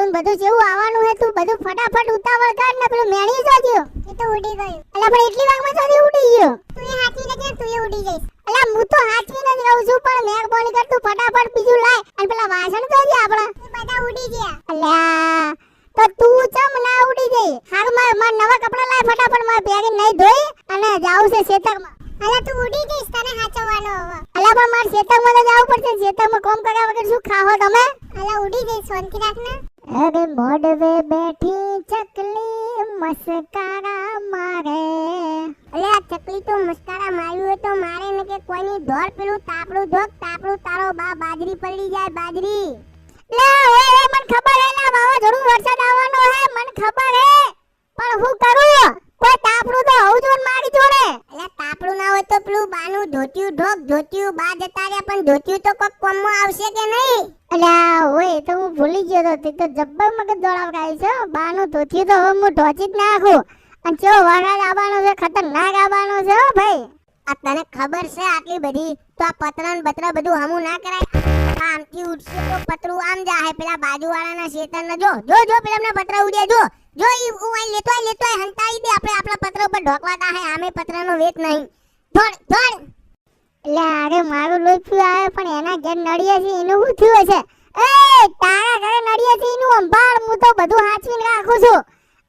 વાવાઝોડું બધું જેવું આવવાનું હે તું બધું ફટાફટ ઉતાવળ કર ને પેલું મેણી જોજો એ તો ઉડી ગયું અલા પણ એટલી વારમાં સાદી ઉડી ગયો તું એ હાચવી ને તું એ ઉડી જઈશ અલા હું તો હાચવીને જ રહું છું પણ મહેરબાની કર તું ફટાફટ બીજું લાય અને પેલા વાસણ ધોજે આપડા એ બધા ઉડી ગયા અલ્યા તો તું ચમ ના ઉડી જઈ હારું માર નવા કપડા લાય ફટાફટ માર બેગી નહીં ધોઈ અને જાઉં છે ખેતરમાં અલા તું ઉડી જઈશ તને હાચવવાનો હવે અલા પણ માર ખેતરમાં તો જાવું પડશે ખેતરમાં કામ કર્યા વગર શું ખાવો તમે અલા ઉડી જઈશ શાંતિ રાખ ને અરે મોડવે બેઠી ચકલી મસ્કારા મારે અલે આ ચકલી તો મસ્કારા માર્યું હોય તો મારે ને કે કોઈની ધોર પેલું તાપડું ધોક તાપડું તારો બા બાજરી પડી જાય બાજરી લે ઓય મને ખબર હે ના વાવાઝોડું વરસાદ આવવાનો હે મને ખબર હે પણ હું કરું કોઈ તાપડું તો હઉ જોન મારી જોડે અલે તાપડું ના હોય તો પેલું બાનું ધોતિયું ઢોક ધોતિયું બા જતા રહ્યા પણ ધોતિયું તો કોક કોમમાં આવશે કે નહીં અલ્યા ઓય તો હું ભૂલી ગયો તો તે તો જબ્બર મગજ દોડાવડાય છે બાનું ધોતિયું તો હવે હું ઢોચી જ નાખું અને ચો વરસાદ આવવાનો છે ખતરનાક આવવાનો છે હો ભાઈ આ તને ખબર છે આટલી બધી તો આ પતરા ને બતરા બધું હમું ના કરાય આમથી ઉડશે તો પતરું આમ જાહે પેલા બાજુવાળાના શેતરને જો જો જો પેલાના પતરા ઉડ્યા જો જો ઈ ઉવાઈ લેતો હંતાઈ દે આપણે આપણા પત્ર ઉપર ઢોકવાતા હે આમે પત્રનો વેત નહીં ધોડ ધોડ એટલે અરે મારું લોચ્યું આવે પણ એના ઘેર નડિયા છે એનું શું થયું છે એ તારા ઘરે નડિયા છે એનું અંભાળ હું તો બધું હાચવીને રાખું છું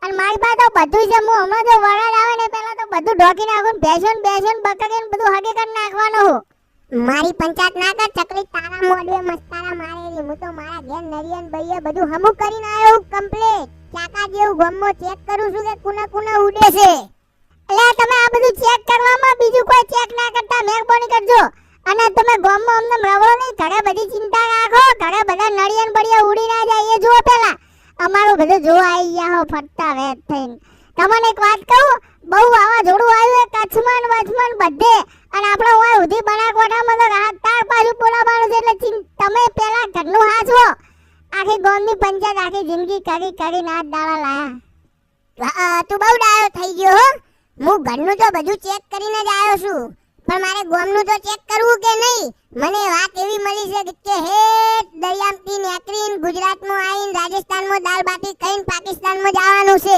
અને મારી પાસે તો બધું છે હું હમણાં તો વરાળ આવે ને પહેલા તો બધું ઢોકી નાખું બેસન બકરીને બધું હગે કરી નાખવાનું હું મારી પંચાયત ના કર ચકલી તારા મોડવે મસ્કારા મારેલી હું તો મારા ઘેર નડિયા ને બૈયા બધું હમું કરીને આવ્યો કમ્પ્લીટ ચાકા જેવું ગમો ચેક કરું છું કે કુના ઉડે છે એટલે તમે આ બધું ચેક કરવામાં બીજું કોઈ ચેક ના કરતા મહેરબાની કરજો અને તમે ગમો અમને રવળો નહીં ઘરે બધી ચિંતા રાખો ઘરે બધા નડિયાન બડિયા ઉડી ના જાય એ જુઓ પેલા અમારું બધું જોવા આવી ગયા હો ફરતા વેત થઈને તમને એક વાત કહું બહુ વાવાઝોડું આવ્યું કચ્છમાં વચમાં બધે અને આપણે ઓય ઉધી બનાસકાંઠામાં તો રાત તાર પાછું બોલાવાનું છે એટલે તમે પેલા ઘરનું હાચવો આખી ગામની પંચાયત આખી જિંદગી કરી નાત દાડા લાયા તું બહુ ડાયો થઈ ગયો હો હું ઘરનું તો બધું ચેક કરીને જ આવ્યો છું પણ મારે ગામનું તો ચેક કરવું કે નહીં મને વાત એવી મળી છે કે હે દરિયામાંથી નેકરીને ગુજરાતમાં આવીને રાજસ્થાનમાં દાળ બાટી ખાઈને પાકિસ્તાનમાં જવાનું છે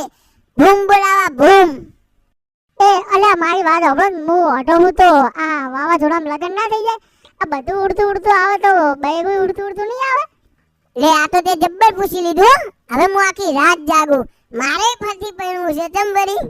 ભૂમ બોલાવા ભૂમ એ અલ્યા મારી વાત હવે હું હટો હું તો આ વાવાઝોડામાં લગન ના થઈ જાય આ બધું ઉડતું આવે તો બેગું ઉડતું નહીં આવે લે આ તો તે જબ્બર પૂછી લીધું હવે હું આખી રાત જાગું મારે ફરતી પડવું છે તમ વરી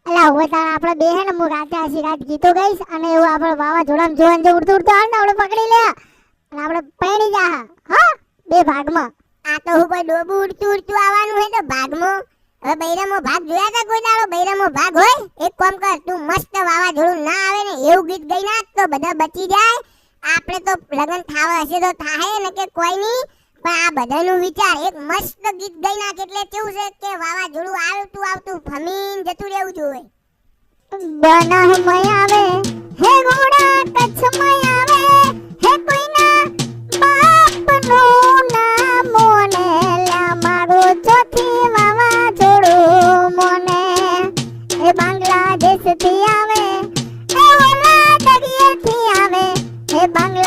અલા હવે તાર આપણે બે હે ને હું રાતે આછી રાત ગીતો ગાઈશ અને એવું આપણે વાવાઝોડામાં જોવાનું જે ઉડતું આવે ને આપણે પકડી લે અને આપણે પૈણી જા હા બે ભાગમાં આ તો હું કોઈ ડોબું ઉડતું આવવાનું હે તો ભાગમાં હવે બૈરામો ભાગ જોયા તા કોઈ દાડો બૈરામો ભાગ હોય એક કામ કર તું મસ્ત વાવાઝોડું ના આવે ને એવું ગીત ગઈ નાખ તો બધા બચી જાય આપણે તો લગન થાવા હશે તો થાહે ને કે કોઈ નહીં પણ આ બધાનું વિચાર એક મસ્ત ગીત ગઈ નાખ એટલે કેવું છે કે વાવાઝોડું આવતું ફમીન જતું રહેવું જોઈએ બનાહમાં આવે હે ઘોડા કચ્છમાં આવે હે કોઈના બાપનું નામ મોને લા મારો ચોથી વાવાઝોડું મોને એ બાંગ્લાદેશથી આવે એ ઓલા દરિયેથી આવે એ બાંગ્લા